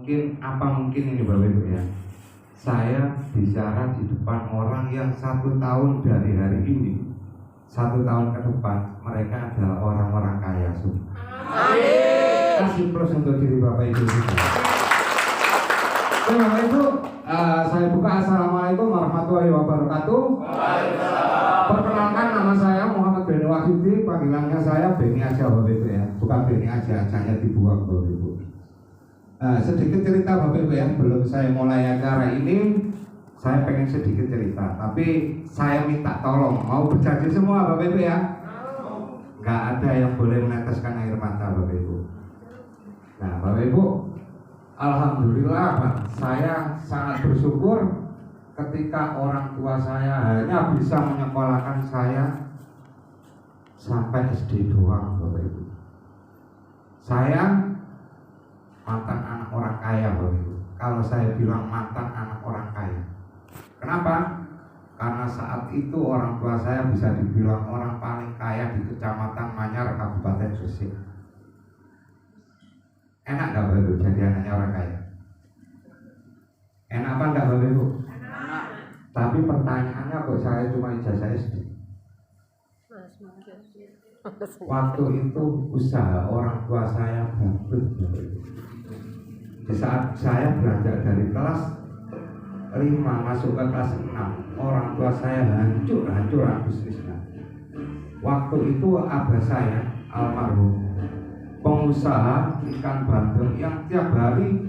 mungkin ini Bapak Ibu ya. Saya bicara di depan orang yang 1 tahun dari hari ini, 1 tahun ke depan mereka adalah orang-orang kaya semua. Amin. Kasih plus untuk diri Bapak Ibu. Oke Bapak Ibu, saya buka. Assalamualaikum warahmatullahi wabarakatuh. Perkenalkan, nama saya Muhammad Beni Wahyudi, panggilannya saya Beni aja Bapak Ibu ya, bukan Beni aja, hanya dibuang Bapak Ibu. Sedikit cerita Bapak Ibu ya, belum saya mulai acara ini, saya pengen sedikit cerita, tapi saya minta tolong, mau berjanji semua Bapak Ibu ya. Gak ada yang boleh meneteskan air mata Bapak Ibu. Nah Bapak Ibu, alhamdulillah saya sangat bersyukur ketika orang tua saya hanya bisa menyekolahkan saya sampai SD doang Bapak Ibu. Saya mantan anak orang kaya Bapak Ibu. Kalau saya bilang mantan anak orang kaya, kenapa? Karena saat itu orang tua saya bisa dibilang orang paling kaya di Kecamatan Manyar, Kabupaten Gresik. Enak gak Bapak Ibu jadi anaknya orang kaya? Enak apa enggak Bapak Ibu? Enak. Tapi pertanyaannya kok saya cuma ijazah SD? Waktu itu usaha orang tua saya bangkrut Bapak Ibu. Di saat saya beranjak dari kelas 5 masuk ke kelas 6, orang tua saya hancur bisnisnya. Waktu itu abah saya almarhum pengusaha ikan bandeng yang tiap hari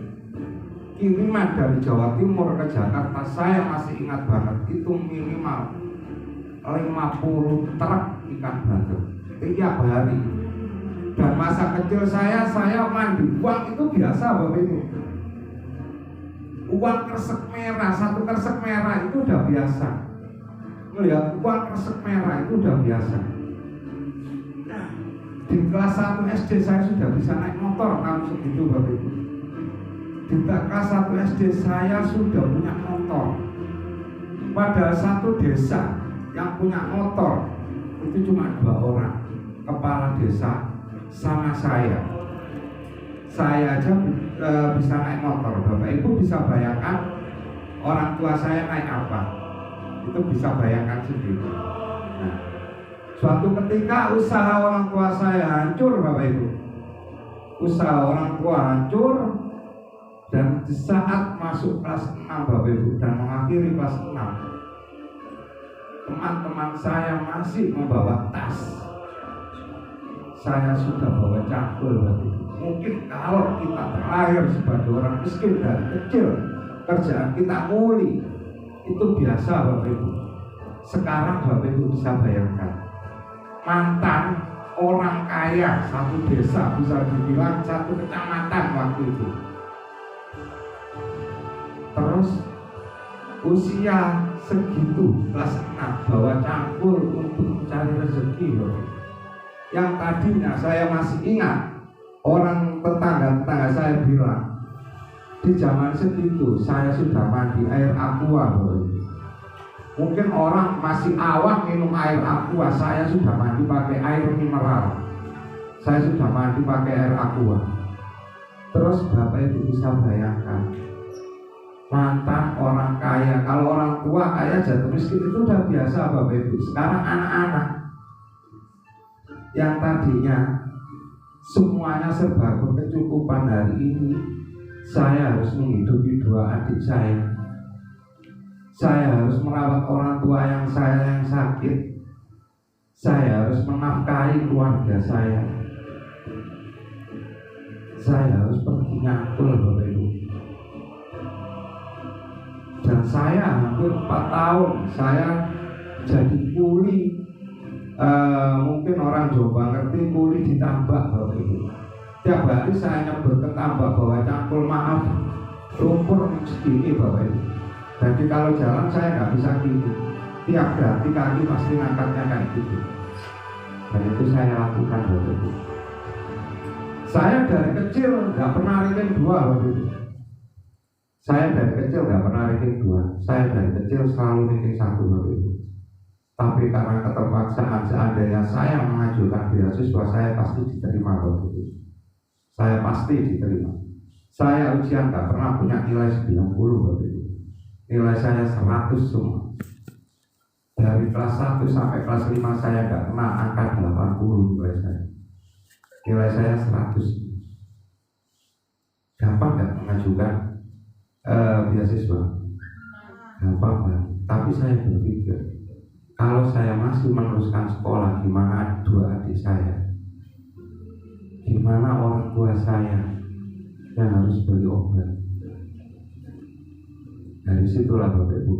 kiriman dari Jawa Timur ke Jakarta. Saya masih ingat banget, itu minimal 50 truk ikan bandeng tiap hari. Dan masa kecil saya mandi uang itu biasa Bapak Ibu. Uang kresek merah, 1 kresek merah itu udah biasa. Melihat uang kresek merah itu udah biasa. Di kelas 1 SD saya sudah bisa naik motor tahun segitu Bapak Ibu. Di kelas 1 SD saya sudah punya motor. Padahal satu desa yang punya motor itu cuma 2 orang, kepala desa sama saya. Saya aja bisa naik motor. Bapak Ibu bisa bayangkan orang tua saya naik apa? Itu bisa bayangkan sendiri. Nah, suatu ketika usaha orang tua saya hancur Bapak Ibu. Usaha orang tua hancur. Dan di saat masuk kelas 6 Bapak Ibu dan mengakhiri kelas 6, teman-teman saya masih membawa tas. Saya sudah bawa cangkul Bapak Ibu. Mungkin kalau kita terlahir sebagai orang miskin dari kecil, kerjaan kita nguli, itu biasa Bapak Ibu. Sekarang Bapak Ibu bisa bayangkan, mantan orang kaya satu desa, bisa dibilang 1 kecamatan waktu itu. Terus usia segitu kelas 6 bawa cangkul untuk mencari rezeki loh. Yang tadinya saya masih ingat orang tetangga saya bilang di zaman segitu saya sudah mandi air aqua loh. Mungkin orang masih awam minum air aqua, saya sudah mandi pakai air mineral. Saya sudah mandi pakai air aqua. Terus Bapak Ibu bisa bayangkan, mantan orang kaya, kalau orang tua kaya jatuh miskin itu udah biasa Bapak Ibu. Sekarang anak-anak yang tadinya semuanya serba berkecukupan hari ini, saya harus menghidupi 2 adik saya. Saya harus merawat orang tua yang sakit. Saya harus menafkahi keluarga saya. Saya harus pergi nyakul Bapak Ibu. Dan saya hampir 4 tahun saya jadi kuli. Mungkin orang Jawa ngerti kuli ditambak Bapak Ibu. Tiap hari saya nyebur ke tambak bawa cangkul, maaf lumpur segini Bapak Ibu. Jadi kalau jalan saya nggak bisa gitu. Tiap ganti kaki pasti ngangkatnya kayak gitu. Dan itu saya lakukan Bapak Ibu. Saya dari kecil nggak pernah ranking 2 Bapak Ibu. Saya dari kecil nggak pernah ranking 2. Saya dari kecil selalu ranking 1 Bapak Ibu. Tapi karena keterpaksaan, seandainya saya mengajukan beasiswa, saya pasti diterima Bapak Ibu. Saya pasti diterima. Saya ujian nggak pernah punya nilai 90 Bapak Ibu. Nilai saya 100 semua. Dari kelas 1 sampai kelas 5 saya nggak pernah angka 80 nilai saya. Nilai saya 100. Gampang nggak mengajukan beasiswa? Gampang banget. Tapi saya berpikir, kalau saya masih meneruskan sekolah, gimana dua adik saya? Gimana orang tua saya yang harus beli obat? Dari situlah Bapak Ibu,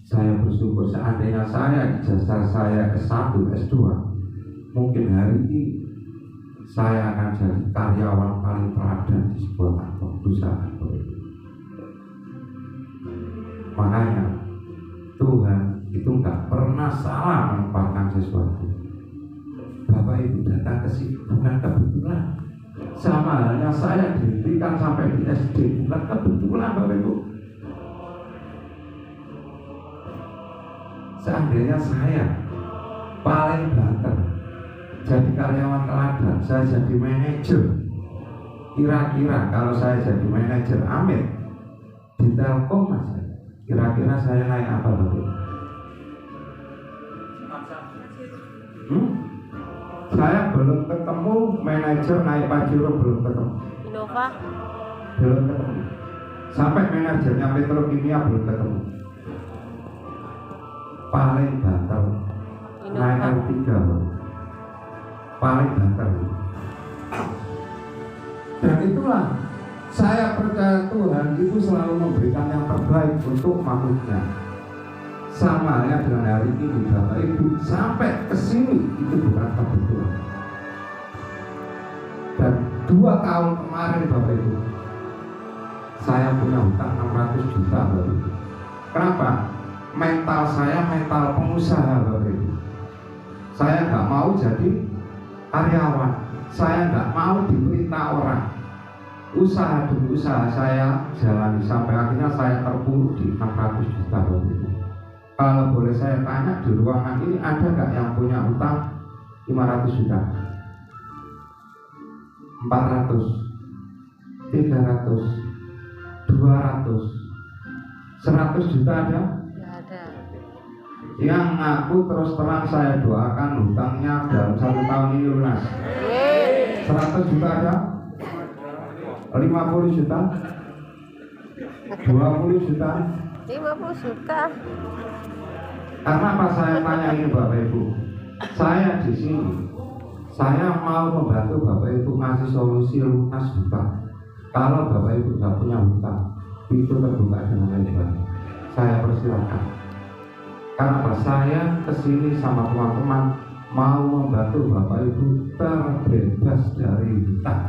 saya bersyukur seandainya saya ijazah saya S1, S2, mungkin hari ini saya akan jadi karyawan paling teladan di sebuah kantor perusahaan. Makanya Tuhan itu nggak pernah salah menempatkan sesuatu. Bapak Ibu datang ke sini bukan kebetulan. Sama halnya saya diberikan sampai di SD bukan kebetulan Bapak Ibu. Seandainya saya paling banter jadi karyawan teladan, saya jadi manajer. Kira-kira kalau saya jadi manajer Amit di Telkom aja, kira-kira saya naik apa Bapak? Saya belum ketemu manajer naik Pajero, belum ketemu. Innova Belum ketemu. Sampai manajernya Petrokimia belum ketemu. Paling banter naik R3 paling banter. Dan itulah saya percaya Tuhan itu selalu memberikan yang terbaik untuk makhluknya. Sama halnya dengan hari ini Bapak Ibu sampai ke sini itu bukan kebetulan. Dan 2 tahun kemarin Bapak Ibu saya punya hutang 600 juta Bapak Ibu. Kenapa? Mental saya mental pengusaha Bapak Ibu. Saya nggak mau jadi karyawan, saya nggak mau diperintah orang. Usaha demi usaha saya jalani sampai akhirnya saya terpuruk di 600 juta Bapak Ibu. Kalau boleh saya tanya di ruangan ini ada nggak yang punya hutang 500 juta? 400, 300, 200, 100 juta ada? ada. Yang ngaku terus terang saya doakan hutangnya dalam 1 tahun ini lunas. 100 juta ada? 50 juta? 20 juta? 50 juta. Karena apa saya tanya ini Bapak Ibu? Saya di sini, saya mau membantu Bapak Ibu ngasih solusi lunas hutang. Kalau Bapak Ibu nggak punya hutang, itu terbuka dengan lebar. Saya persilakan. Karena apa? Saya kesini sama teman-teman mau membantu Bapak Ibu terbebas dari hutang.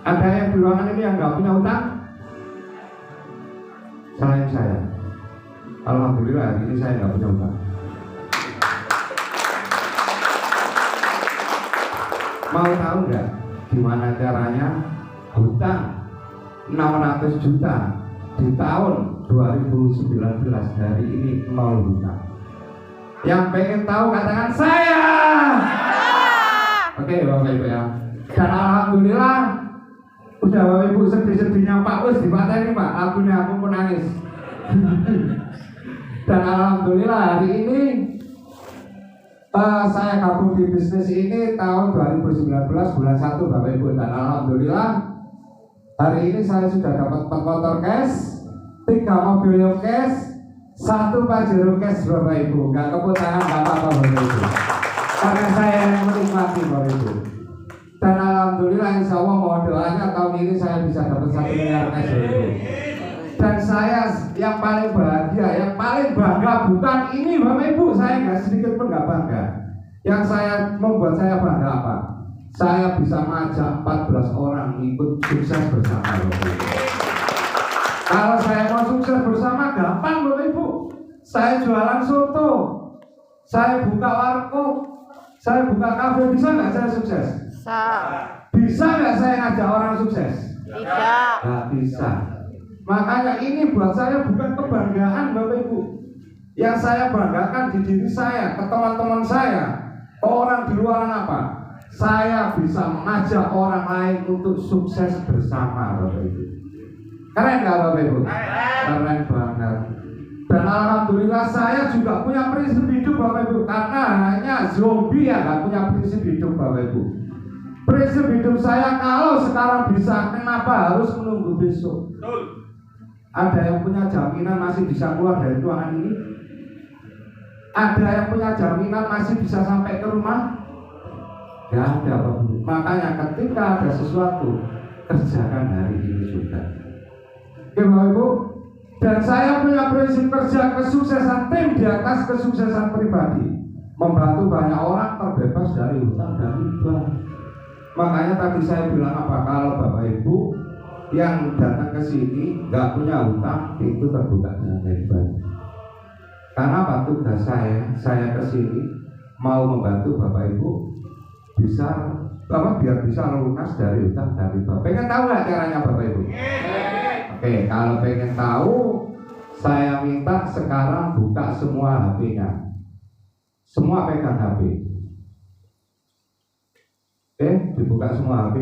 Ada yang di ruangan ini yang nggak punya hutang? Selain saya. Alhamdulillah hari ini saya nggak punya hutang. Mau tahu nggak gimana caranya hutang 600 juta di tahun 2019 hari ini 0 hutang? Yang pengen tahu katakan saya. Oke Bapak Ibu ya. Dan alhamdulillah udah Bapak Ibu sedih-sedihnya Pak Us di pantai ini Pak, akhirnya aku pun nangis. Dan alhamdulillah hari ini saya gabung di bisnis ini tahun 2019 bulan 1 Bapak Ibu. Dan alhamdulillah hari ini saya sudah dapat 4 motor cash, 3 mobil cash, 1 Pajero cash Bapak Ibu. Gak keput tangan gak apa-apa Bapak Ibu, karena saya yang menikmati Bapak Ibu. Dan alhamdulillah insya Allah mohon doanya tahun ini saya bisa dapat 1 miliar cash Bapak Ibu. Dan saya yang paling bahagia, yang paling bangga bukan ini Bapak Ibu, saya nggak sedikit pun nggak bangga. Yang saya membuat saya bangga apa? Saya bisa mengajak 14 orang ikut sukses bersama Bapak Ibu. Kalau saya mau sukses bersama gampang Bapak Ibu. Saya jualan soto, saya buka warkop, saya buka kafe, bisa nggak saya sukses? Bisa nggak saya ngajak orang sukses? Tidak. Nggak bisa. Makanya ini buat saya bukan kebanggaan Bapak Ibu. Yang saya banggakan di diri saya, ke teman-teman saya, ke orang di luar apa? saya bisa mengajak orang lain untuk sukses bersama, Bapak Ibu. Keren nggak, Bapak Ibu? Keren banget. Dan alhamdulillah saya juga punya prinsip hidup, Bapak Ibu. Karena hanya zombie yang nggak punya prinsip hidup, Bapak Ibu. Prinsip hidup saya, kalau sekarang bisa, kenapa harus menunggu besok? Ada yang punya jaminan masih bisa keluar dari ruangan ini? Ada yang punya jaminan masih bisa sampai ke rumah? Gak ada, Bapak Ibu. Makanya ketika ada sesuatu, kerjakan hari ini juga. Oke, Bapak Ibu. Dan saya punya prinsip kerja kesuksesan tim di atas kesuksesan pribadi. Membantu banyak orang terbebas dari hutang dan riba. Makanya tadi saya bilang apa, kalau Bapak Ibu yang datang ke sini nggak punya hutang, itu terbuka dengan lebar. Karena apa tugas saya ke sini mau membantu Bapak Ibu bisa biar bisa lunas dari hutang dan riba. Pengen tahu nggak caranya, Bapak Ibu? Oke, kalau pengen tahu, saya minta sekarang buka semua HP-nya. Semua pegang HP. Oke, dibuka semua HP.